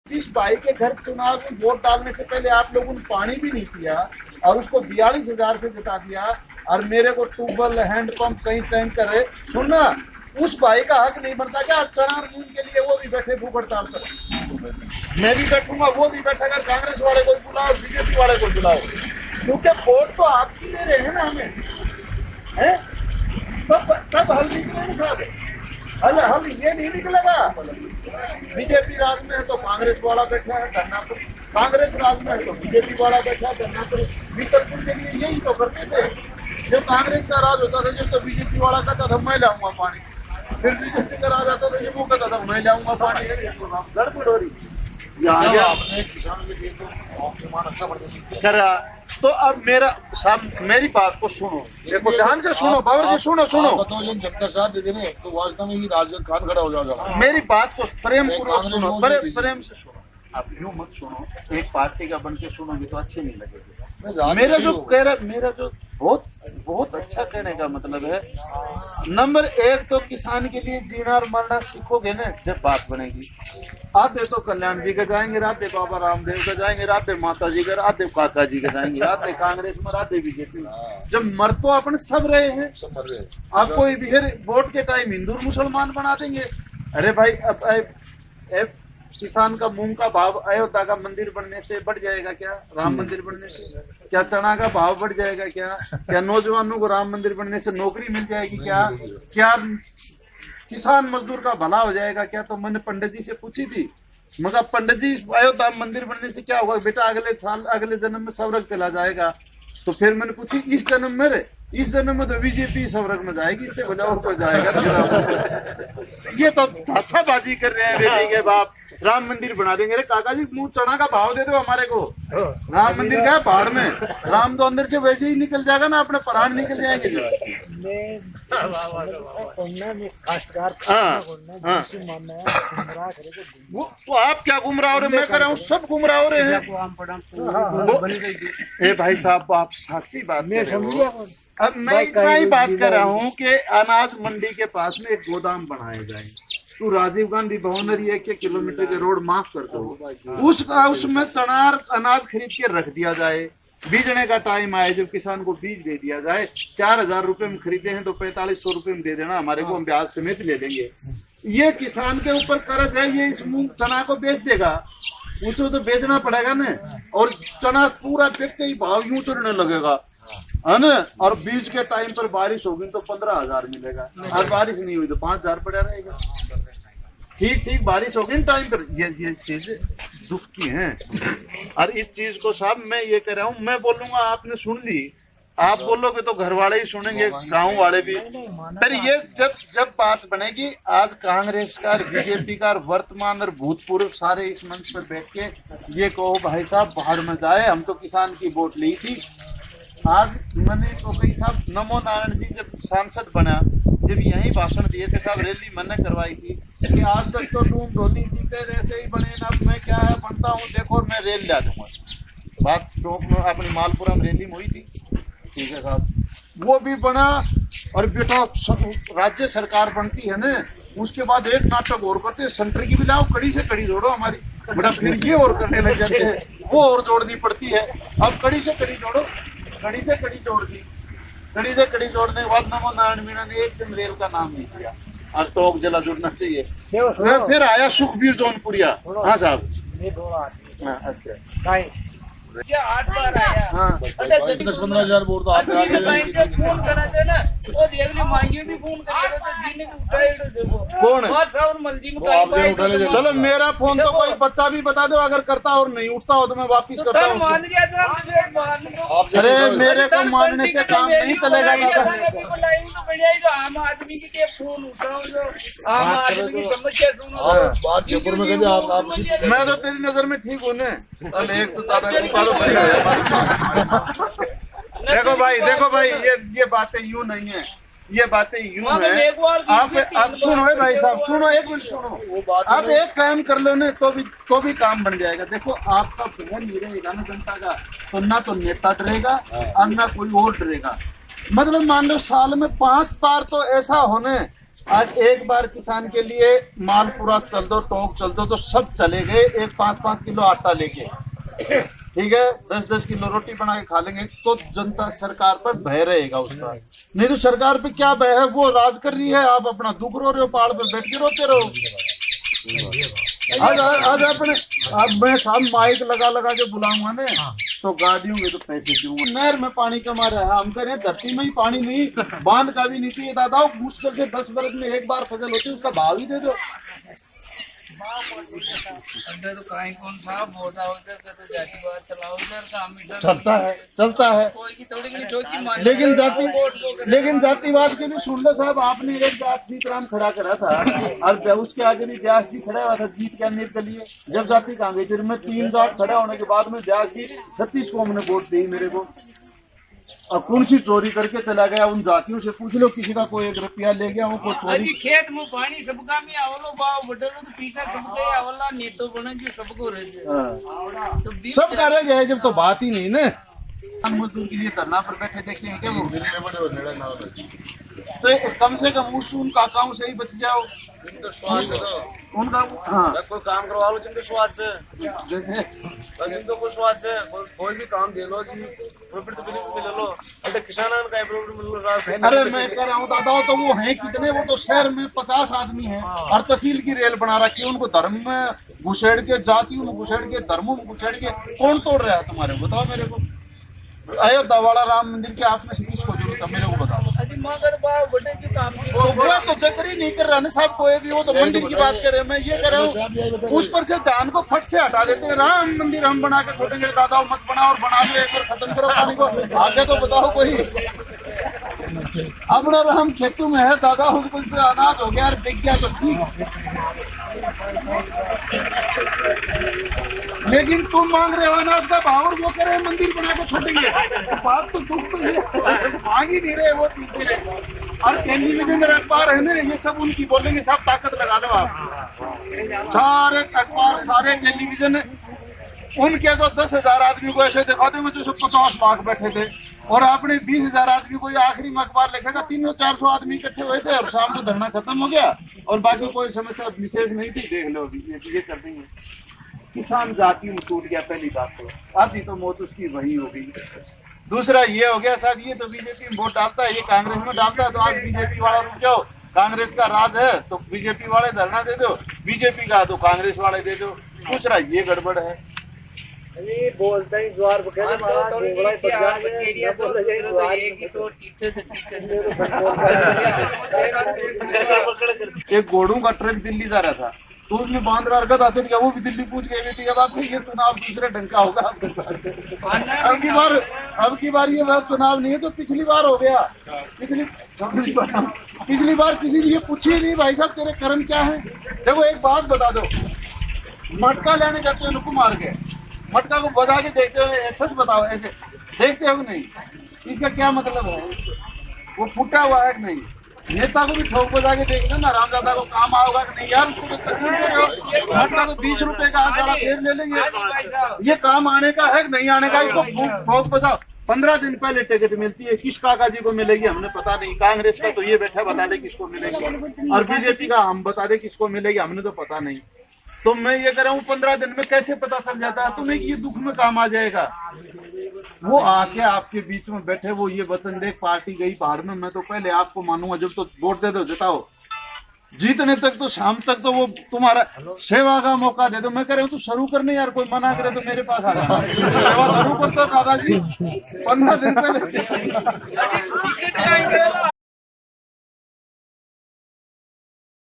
जिस भाई के घर चुनाव में वोट डालने से पहले आप लोगों ने पानी भी नहीं पिया और उसको 42,000 से जिता दिया, और मेरे को ट्यूबवेल हैंडपंप कहीं टैंकर है, सुनना, उस भाई का हक नहीं बनता क्या चना मूंग के लिए वो भी बैठे भूख हड़ताल पर? मैं भी बैठूंगा, वो भी बैठेगा, कांग्रेस वाले को बुलाओ, बीजेपी वाले को बुलाओ, क्योंकि वोट तो आपकी ले रहे हैं ना हमें, है? तब हल निकलेगा साहब, हल ये नहीं निकलेगा। बीजेपी राज में है तो कांग्रेस वाला बैठा है धरना पर, कांग्रेस राज में है तो बीजेपी वाला बैठा है धरना पर। विकल्प के लिए यही तो करते थे। जब कांग्रेस का राज होता था जब तो बीजेपी वाला कहता था मैं लाऊंगा पानी, फिर बीजेपी का राज आता था जब वो कहता था मैं लाऊंगा पानी। गड़बड़ हो रही आपने किसान के लिए तो निर्माण अच्छा प्रदर्शन करा। तो अब मेरा साहब मेरी बात को सुनो, देखो ध्यान से सुनो, बाबर जी सुनो सुनो, बताओ जब जनता साथ दे देने तो वास्तव में ही राजद खान खड़ा हो जाएगा। मेरी बात को प्रेम पूर्वक सुनो, प्रेम से सुनो, आप यूं मत सुनो, एक पार्टी का बन के सुनोगे तो अच्छी नहीं लगेगी। मेरा जो कह रहा, मेरा जो बहुत अच्छा कहने का मतलब है, नंबर एक तो किसान के लिए जीना और मरना सीखोगे ना जब बात बनेगी। आधे तो कल्याण जी के जाएंगे, राधे बाबा रामदेव के जाएंगे, राधे माता जी के, राधे काका जी के जाएंगे, राधे कांग्रेस में, राधे बीजेपी। जब मर तो अपन सब रहे हैं, आप कोई भी वोट के टाइम हिंदू मुसलमान बना देंगे। अरे भाई अब किसान का मूंग का भाव अयोध्या का मंदिर बनने से बढ़ जाएगा क्या? राम मंदिर बनने से क्या चना का भाव बढ़ जाएगा क्या नौजवानों को राम मंदिर बनने से नौकरी मिल जाएगी क्या किसान मजदूर का भला हो जाएगा क्या? तो मैंने पंडित जी से पूछी थी, मगर पंडित जी अयोध्या मंदिर बनने से क्या होगा बेटा? अगले साल अगले जन्म में सवरग चला जाएगा। तो फिर मैंने पूछी इस जन्म में इस जन्म में तो बीजेपी सवरग में जाएगी, इससे बजा और कोई जाएगा। ये तो धासाबाजी कर रहे हैं बेटी के बाप, राम मंदिर बना देंगे। अरे काका जी मुंह चना का भाव दे दो हमारे को, राम मंदिर क्या है पहाड़ में, राम तो अंदर से वैसे ही निकल जाएगा ना, अपने प्राण निकल जाएंगे जो। तो आप क्या गुमराह हो रहे, मैं कह रहा हूँ सब गुमराह हो रहे हैं। ए भाई साहब आप सच्ची बात कर रहे हो। अब मैं इतना ही बात कर रहा हूँ कि अनाज मंडी के पास में एक गोदाम बनाए जाए, तो राजीव गांधी भवन 1 किलोमीटर के रोड माफ कर दो, उसमें चना अनाज खरीद के रख दिया जाए, बीजने का टाइम आए जब किसान को बीज दे दिया जाए। 4,000 रुपए में खरीदे हैं तो 4500 रुपए में दे देना हमारे को, हम ब्याज समेत ले लेंगे। ये किसान के ऊपर कर्ज है, ये इस मूंग चना को बेच देगा, उसको तो बेचना पड़ेगा ना, और चना पूरा बिकते ही भाव यूं चढ़ने लगेगा है ना। और बीज के टाइम पर बारिश होगी तो 15,000 मिलेगा, और बारिश नहीं हुई तो 5,000 पड़ा रहेगा। ठीक बारिश होगी टाइम पर। ये चीजें दुख की हैं, और इस चीज को साहब मैं ये कह रहा हूँ, मैं बोलूंगा आपने सुन ली, आप बोलोगे तो घर वाले ही सुनेंगे, गांव वाले भी। पर ये जब बात बनेगी, आज कांग्रेस का, बीजेपी का, वर्तमान और भूतपूर्व सारे इस मंच पर बैठ के ये कहो भाई साहब बाहर में जाए, हम तो किसान की वोट ली थी। आज मैंने तो कई साहब नमो नारायण जी जब सांसद बना, जब यही भाषण दिए थे साहब, रैली मैंने करवाई थी कि आज तक तो डूम धोनी जीते ऐसे ही बने ना, मैं क्या है बनता हूँ देखो मैं रेल ला दूंगा। बात तो अपनी मालपुरा में रैली में हुई थी, ठीक है साहब, वो भी बना। और बेटा राज्य सरकार बनती है ना, उसके बाद एक नाटक और करते हैं, सेंटर की भी लाओ, कड़ी से कड़ी जोड़ो हमारी, बेटा फिर ये और करने लग जाते हैं, वो और जोड़नी पड़ती है। अब कड़ी से कड़ी जोड़ो, कड़ी से कड़ी जोड़ दी, कड़ी से कड़ी जोड़ने के बाद नमो नारायण मीणा ने एक दिन रेल का नाम नहीं दिया, और टोक जला जुड़ना चाहिए। फिर आया सुखबीर जौनपुरिया। हाँ साहब, अच्छा क्या 8 बार आया। हाँ 10-15 वोट तो आते फोन करा थे ना, वो देख ली मांगी भी फोन करे तो जी ने उठाए देखो कौन है? और साहब मर्जी में चलो मेरा फोन तो कोई बच्चा भी बता दो, अगर करता और नहीं उठता हो तो मैं वापिस करता हूँ। मान गया था, अरे मेरे को मानने से काम नहीं चलेगा दादा। आम आदमी की फोन उठाओ, जो आम आदमी की समस्या सुनो। बात जयपुर में कहते आप मैं तो तेरी नजर में ठीक हूँ ना, एक तो दादा देखो भाई ये बातें यूं नहीं है, ये बातें यूं है। आप सुनो भाई साहब, सुनो एक मिनट सुनो, आप एक काम कर लो ना तो भी काम बन जाएगा। देखो आपका बहन नहीं रहेगा ना जनता का, तो ना तो नेता डरेगा और ना कोई और डरेगा। मतलब मान लो साल में 5 बार तो ऐसा होने आज एक बार किसान के लिए माल पूरा चल दो, टोक चल दो तो सब चले गए, एक 5-5 किलो आटा लेके, ठीक है, 10-10 किलो रोटी बना के खा लेंगे तो जनता सरकार पर भय रहेगा उसका। नहीं तो सरकार पे क्या भय है, वो राज कर रही है, आप अपना दुख रो रहे हो, पहाड़ पर बैठ के रोते रहो। आज अपने अब मैं शाम माइक लगा लगा के बुलाऊंगा ना तो गाड़ियों के तो पैसे दूंगा। नहर में पानी कमा रहा है, हम कह रहे हैं धरती में ही पानी नहीं, बांध का भी नहीं चाहिए दादा, मुश्किल से 10 बरस में एक बार फसल होती है, उसका भाव ही दे दो। अंदर तो काहे कौन साहब होता उधर का तो जातिवाद चलाओ, उधर का हम इधर चलता है कोई की थोड़ी की ठोकी मार। लेकिन जातिवाद के लिए सुन लो साहब, आपने एक बात सीताराम खड़ा करा था और उसके आगे भी व्यास जी खड़ा हुआ था जीत के आने के लिए। जब जाति कांग्रेस में 3 जात खड़ा होने के बाद में व्यास जी 36 को हमने वोट दी मेरे को, और कौन सी चोरी करके चला गया, उन जातियों से पूछ लो, किसी का कोई 1 रुपया ले गया वो कोई चोरी। खेत में पानी सबका में आवलो बाव बटलो तो पीछा सबके आवला नेतो बने जो सबको रह तो सब कर रहे हैं, जब तो बात ही नहीं ना। हम मजदूर के लिए धरना पर बैठे देखे हैं क्या वो, तो कम से कम उन काकाओं से ही बच जाओ उनका। हाँ कोई काम करवा लो जिनको स्वाद से, जिनको कोई स्वाद से कोई भी काम दे लो जी, प्रॉफिट तो बिल्कुल मिल लो। अरे किसान का प्रॉफिट मिल लो। अरे मैं कह रहा हूँ दादा, तो वो हैं कितने, वो तो शहर में 50 आदमी हैं और तहसील की रेल बना रखी है, उनको धर्म में घुसेड़ के, जातियों में घुसेड़ के, धर्मों में घुसेड़ के कौन तोड़ रहा है तुम्हारे, बताओ मेरे को। अयोध्या वाला राम मंदिर के आप में से किसको जरूरत है मेरे को बताओ। मगर बाव बटे जो काम वो तो जगरी नहीं कर रहा ना साहब कोई भी, वो तो मंदिर की बात कर रहे हैं, मैं ये कह रहा हूँ उस पर से ध्यान को फट से हटा देते हैं। राम मंदिर हम बना के छोड़ेंगे, दादा मत बनाओ, और बना लो एक बार खत्म करो पानी को, आगे तो बताओ कोई। अपना राम खेतों में है दादा, उसको अनाज हो गया और बिक गया तो ठीक, लेकिन तुम मांग रहे हो अनाज का भाव और वो कह रहे हैं मंदिर बना के छोड़ेंगे, तो बात तो दुख तो ये मांग ही नहीं रहे वो चीजें। और टेलीविजन अखबार है ना, ये सब उनकी बोलेंगे, सब ताकत लगा लो आप, सारे अखबार सारे टेलीविजन उनके तो 10,000 आदमी को ऐसे दिखा देंगे जो 50 लाख बैठे थे, और आपने 20,000 आदमी को आखिरी में अखबार लिखेगा 300-400 आदमी इकट्ठे हुए थे और शाम को धरना खत्म हो गया और बाकी कोई समस्या विशेष नहीं थी। देख लो अभी ये कर देंगे, किसान जाति में टूट गया पहली बात तो, आधी तो मौत उसकी वही हो गई। दूसरा ये हो गया साहब, ये तो बीजेपी में वोट डालता है, ये कांग्रेस में डालता है, तो आज बीजेपी वाला रुक जाओ, कांग्रेस का राज है तो बीजेपी वाले धरना दे दो, बीजेपी का तो कांग्रेस वाले दे दो। दूसरा ये गड़बड़ है, बोलता ही द्वार एक घोड़ों का ट्रक दिल्ली जा रहा था, तो उसमें बांध रहा अर्गत हासिल किया, वो भी दिल्ली पूछ गए बेटी अब आपको ये चुनाव दूसरे ढंग का होगा। अब की बार ये बात चुनाव नहीं है तो पिछली बार हो गया, पिछली बार किसी ने ये पूछी ही नहीं भाई साहब तेरे कर्म क्या है। देखो एक बात बता दो, मटका लेने जाते हो नुकु मार के, मटका को बजा के देखते हो, सच बताओ ऐसे देखते हो नहीं, इसका क्या मतलब है, वो फूटा हुआ है कि नहीं। नेता को भी ठोक बजा के देख लो ना, रामदादा को काम आओगा कि नहीं यार, उसको तो तकलीफ दे रहे हो, मटका तो 20 रुपए का आज वाला फेर ले लेंगे, ये काम आने का है कि नहीं आने का, इसको ठोक बजाओ। 15 दिन पहले टिकट मिलती है, किस काका जी को मिलेगी हमने पता नहीं, कांग्रेस का तो ये बैठा बता दे किसको मिलेगी, और बीजेपी का हम बता दे किसको मिलेगी, हमने तो पता नहीं। तो मैं ये कह रहा हूँ 15 दिन में कैसे पता चल जाता है तुम्हें कि ये दुख में काम आ जाएगा। वो आके आपके बीच में बैठे, वो ये वतन देख पार्टी गई पहाड़ में, मैं तो पहले आपको मानूंगा, जब तो वोट दे दो जिताओ, जीतने तक तो शाम तक तो वो तुम्हारा सेवा का मौका दे दो। मैं कह रहा हूँ तू शुरू करने यार, कोई मना करे तो मेरे पास आ जाना, सेवा शुरू करता दादाजी 15 दिन पहले।